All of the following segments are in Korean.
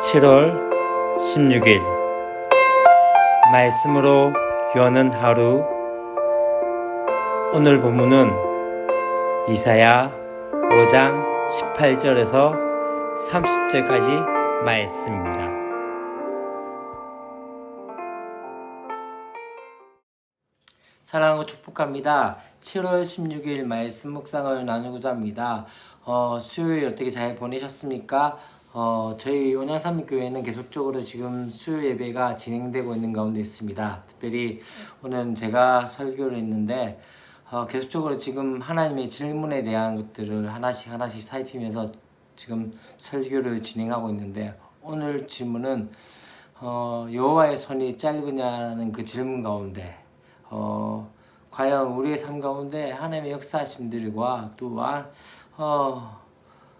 7월 16일 말씀으로 여는 하루. 오늘 본문은 이사야 5장 18절에서 30절까지 말씀입니다. 사랑하고 축복합니다. 7월 16일 말씀 묵상을 나누고자 합니다. 수요일 어떻게 잘 보내셨습니까? 저희 온양삼립교회는 계속적으로 지금 수요 예배가 진행되고 있는 가운데 있습니다. 특별히 오늘 제가 설교를 했는데 계속적으로 지금 하나님의 질문에 대한 것들을 하나씩 살피면서 지금 설교를 진행하고 있는데, 오늘 질문은 여호와의 손이 짧으냐는 그 질문 가운데 과연 우리의 삶 가운데 하나님의 역사하심들과 또한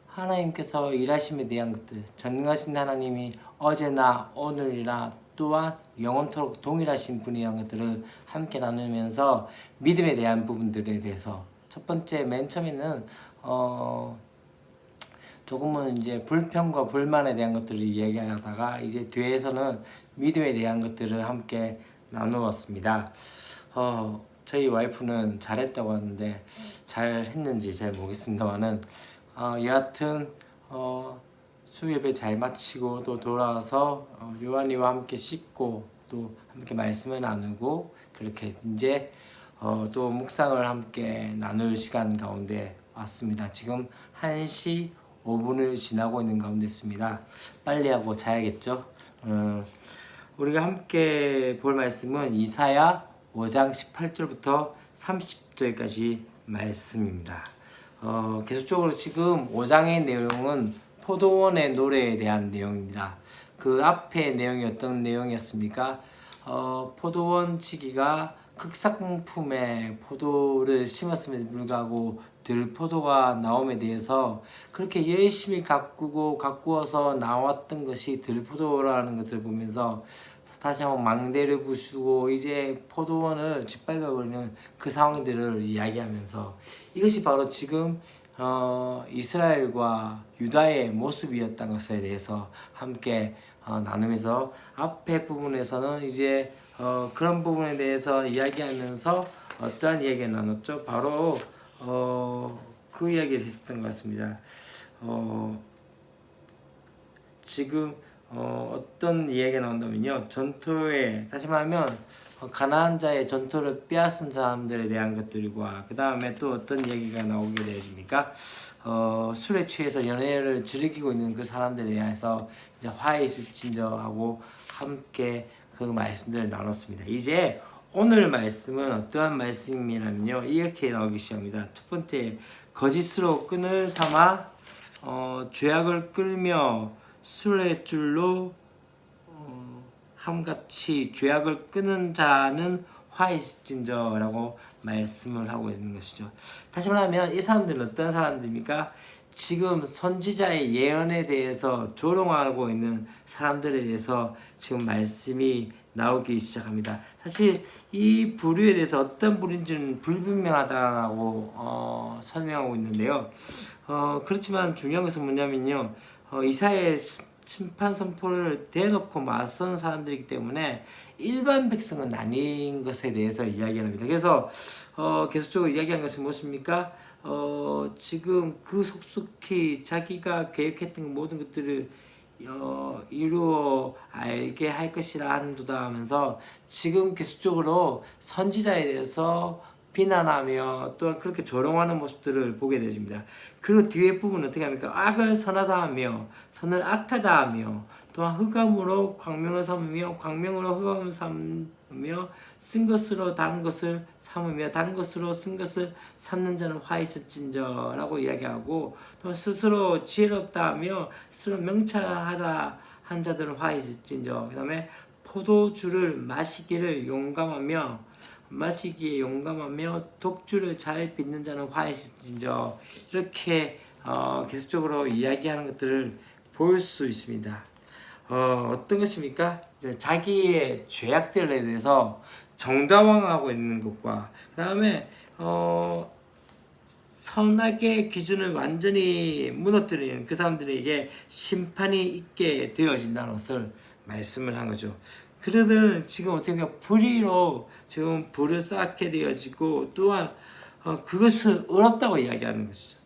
하나님께서 일하심에 대한 것들, 전능하신 하나님이 어제나 오늘이나 또한 영원토록 동일하신 분이라는 것들을 함께 나누면서 믿음에 대한 부분들에 대해서, 첫 번째 맨 처음에는 조금은 이제 불평과 불만에 대한 것들을 이야기하다가 이제 뒤에서는 믿음에 대한 것들을 함께 나누었습니다. 저희 와이프는 잘했다고 하는데 잘했는지 잘 모르겠습니다만은 여하튼 수요예배 잘 마치고 또 돌아와서 요한이와 함께 씻고 또 함께 말씀을 나누고 그렇게 이제 또 묵상을 함께 나눌 시간 가운데 왔습니다. 지금 1시 5분을 지나고 있는 가운데 있습니다. 빨리 하고 자야겠죠? 우리가 함께 볼 말씀은 이사야 5장 18절부터 30절까지 말씀입니다. 계속적으로 지금 5장의 내용은 포도원의 노래에 대한 내용입니다. 그 앞의 내용이 어떤 내용이었습니까? 포도원 치기가 극상품에 포도를 심었음에도 불구하고 들포도가 나옴에 대해서 그렇게 열심히 가꾸어서 나왔던 것이 들포도라는 것을 보면서 다시 한번 망대를 부수고 이제 포도원을 짓밟아버리는 그 상황들을 이야기하면서, 이것이 바로 지금 이스라엘과 유다의 모습이었던 것에 대해서 함께 나누면서, 앞에 부분에서는 이제 그런 부분에 대해서 이야기하면서 어떠한 이야기를 나눴죠? 바로 그 이야기를 했었던 것 같습니다. 지금 어떤 이야기가 나온다면요, 전토에, 다시 말하면 가나안 자의 전토를 빼앗은 사람들에 대한 것들과 그 다음에 또 어떤 얘기가 나오게 되십니까? 술에 취해서 연애를 즐기고 있는 그 사람들에 대해서 이제 화해 있을 진저하고 함께 그 말씀들을 나눴습니다. 이제 오늘 말씀은 어떠한 말씀이냐면요, 이렇게 나오기 시작합니다. 첫 번째, 거짓으로 끈을 삼아 죄악을 끌며 술의 줄로 함같이 죄악을 끄는 자는 화이진저라고 말씀을 하고 있는 것이죠. 다시 말하면 이 사람들은 어떤 사람들입니까? 지금 선지자의 예언에 대해서 조롱하고 있는 사람들에 대해서 지금 말씀이 나오기 시작합니다. 사실 이 부류에 대해서 어떤 부류인지는 불분명하다고 설명하고 있는데요. 그렇지만 중요한 것은 뭐냐면요, 이사야의 심판 선포를 대놓고 맞선 사람들이기 때문에 일반 백성은 아닌 것에 대해서 이야기합니다. 그래서 계속적으로 이야기한 것은 무엇입니까? 지금 그 속속히 자기가 계획했던 모든 것들을 이루어 알게 할 것이라 한도다 하면서 지금 계속적으로 선지자에 대해서 비난하며 또한 그렇게 조롱하는 모습들을 보게 되십니다. 그리고 뒤에 부분은 어떻게 합니까? 악을 선하다 하며 선을 악하다 하며 또한 흑암으로 광명을 삼으며 광명으로 흑암을 삼으며 쓴 것으로 단 것을 삼으며 단 것으로 쓴 것을 삼는 자는 화 있을진저 라고 이야기하고, 또 스스로 지혜롭다 하며 스스로 명철하다 한 자들은 화 있을진저, 그 다음에 포도주를 마시기에 용감하며 독주를 잘 빚는 자는 화이실진저, 이렇게 계속적으로 이야기하는 것들을 볼 수 있습니다. 어떤 것입니까? 이제 자기의 죄악들에 대해서 정당화하고 있는 것과 그 다음에 선악의 기준을 완전히 무너뜨리는 그 사람들에게 심판이 있게 되어진다는 것을 말씀을 한 거죠. 그들은 지금 어떻게 보면 불의로 지금 불을 쌓게 되어지고 또한 그것을 어렵다고 이야기하는 것이죠.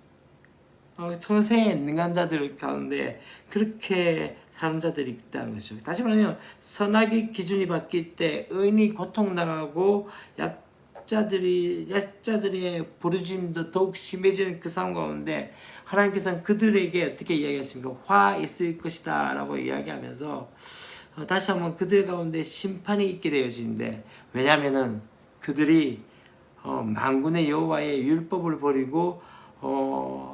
천세에 능한 자들 가운데 그렇게 사는 자들이 있다는 것이죠. 다시 말하면 선악의 기준이 바뀔 때 의인이 고통당하고 약자들의 부르짖음도 더욱 심해지는 그 상황 가운데 하나님께서는 그들에게 어떻게 이야기하십니까? 화 있을 것이다 라고 이야기하면서 다시 한번 그들 가운데 심판이 있게 되어지는데, 왜냐하면은 그들이 만군의 여호와의 율법을 버리고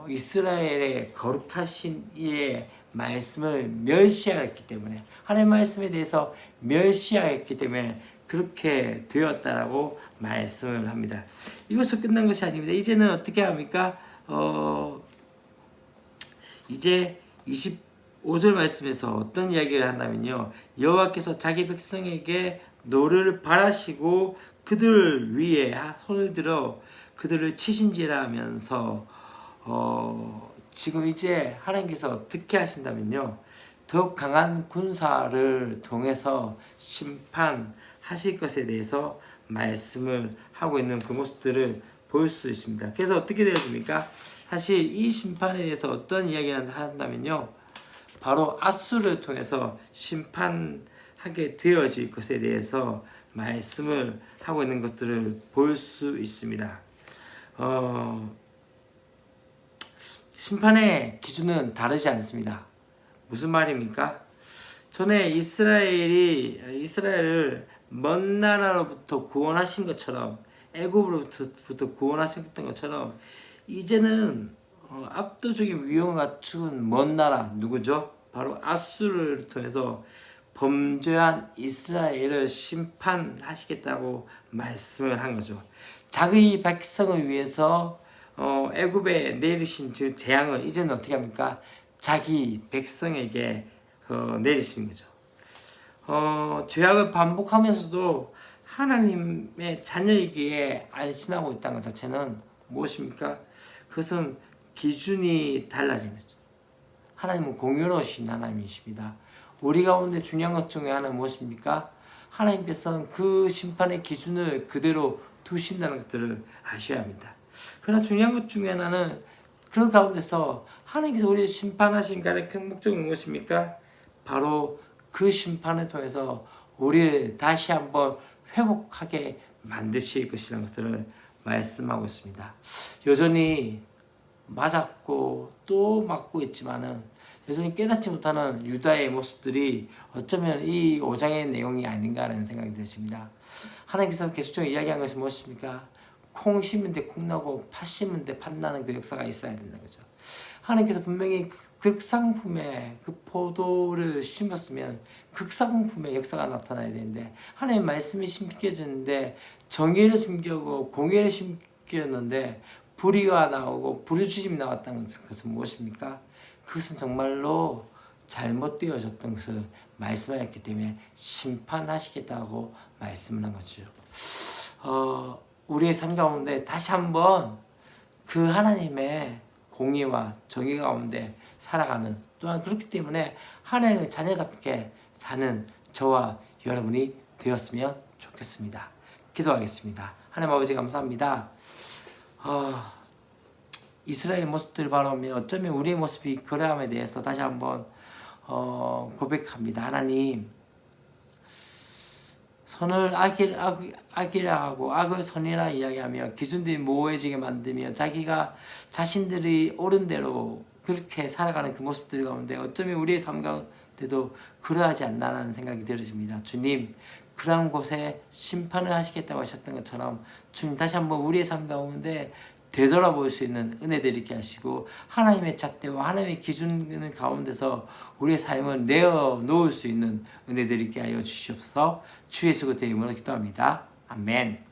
이스라엘의 거룩하신 이의 말씀을 멸시하였기 때문에, 하나님의 말씀에 대해서 멸시하였기 때문에 그렇게 되었다라고 말씀을 합니다. 이것은 끝난 것이 아닙니다. 이제는 어떻게 합니까? 이제 25절 말씀에서 어떤 이야기를 한다면요, 여호와께서 자기 백성에게 노를 바라시고 그들 위에 손을 들어 그들을 치신지라 하면서 지금 이제 하나님께서 어떻게 하신다면요, 더욱 강한 군사를 통해서 심판하실 것에 대해서 말씀을 하고 있는 그 모습들을 볼 수 있습니다. 그래서 어떻게 되어집니까? 사실 이 심판에 대해서 어떤 이야기를 한다면요, 바로 아수를 통해서 심판하게 되어질 것에 대해서 말씀을 하고 있는 것들을 볼 수 있습니다. 심판의 기준은 다르지 않습니다. 무슨 말입니까? 전에 이스라엘을 먼 나라로부터 구원하신 것처럼, 애굽으로부터 구원하셨던 것처럼, 이제는 압도적인 위험을 갖춘 먼 나라, 누구죠? 바로 아수르를 통해서 범죄한 이스라엘을 심판하시겠다고 말씀을 한 거죠. 자기 백성을 위해서 애굽에 내리신 재앙을 이제는 어떻게 합니까? 자기 백성에게 내리시는 거죠. 죄악을 반복하면서도 하나님의 자녀이기에 안심하고 있다는 것 자체는 무엇입니까? 그것은 기준이 달라진 거죠. 하나님은 공유로우신 하나님이십니다. 우리 가운데 중요한 것 중에 하나는 무엇입니까? 하나님께서는 그 심판의 기준을 그대로 두신다는 것들을 아셔야 합니다. 그러나 중요한 것 중에 하나는 그 가운데서 하나님께서 우리를 심판하신 가장 큰 목적은 무엇입니까? 바로 그 심판을 통해서 우리를 다시 한번 회복하게 만드실 것이라는 것들을 말씀하고 있습니다. 여전히 맞았고 또 맞고 있지만은 여전히 깨닫지 못하는 유다의 모습들이 어쩌면 이 5장의 내용이 아닌가라는 생각이 드십니다. 하나님께서 계속적으로 이야기한 것이 무엇입니까? 콩 심은 데 콩 나고 팥 심은 데 팥 나는 그 역사가 있어야 된다는 거죠. 하나님께서 분명히 극상품에 그 포도를 심었으면 극상품의 역사가 나타나야 되는데, 하나님의 말씀이 심겨졌는데 정의를 심겨고 공의를 심겼는데 불의가 나오고 부르짖음이 나왔다는 것은 무엇입니까? 그것은 정말로 잘못되어졌던 것을 말씀하셨기 때문에 심판하시겠다고 말씀을 한 거죠. 우리의 삶 가운데 다시 한번 그 하나님의 공의와 정의 가운데 살아가는, 또한 그렇기 때문에 하나님의 자녀답게 사는 저와 여러분이 되었으면 좋겠습니다. 기도하겠습니다. 하나님 아버지 감사합니다. 이스라엘 모습들을 바라보면 어쩌면 우리의 모습이 그러함에 대해서 다시 한번 고백합니다. 하나님, 선을 악이라 하고 악을 선이라 이야기하며 기준들이 모호해지게 만들며 자신들이 옳은 대로 그렇게 살아가는 그 모습들 가운데 어쩌면 우리의 삶 가운데도 그러하지 않나라는 생각이 들어집니다. 주님, 그러한 곳에 심판을 하시겠다고 하셨던 것처럼 주님 다시 한번 우리의 삶 가운데 되돌아볼 수 있는 은혜들 있게 하시고, 하나님의 잣대와 하나님의 기준 가운데서 우리의 삶을 내어 놓을 수 있는 은혜들 있게 하여 주시옵소서. 주 예수 그리스도의 이름으로 기도합니다. 아멘.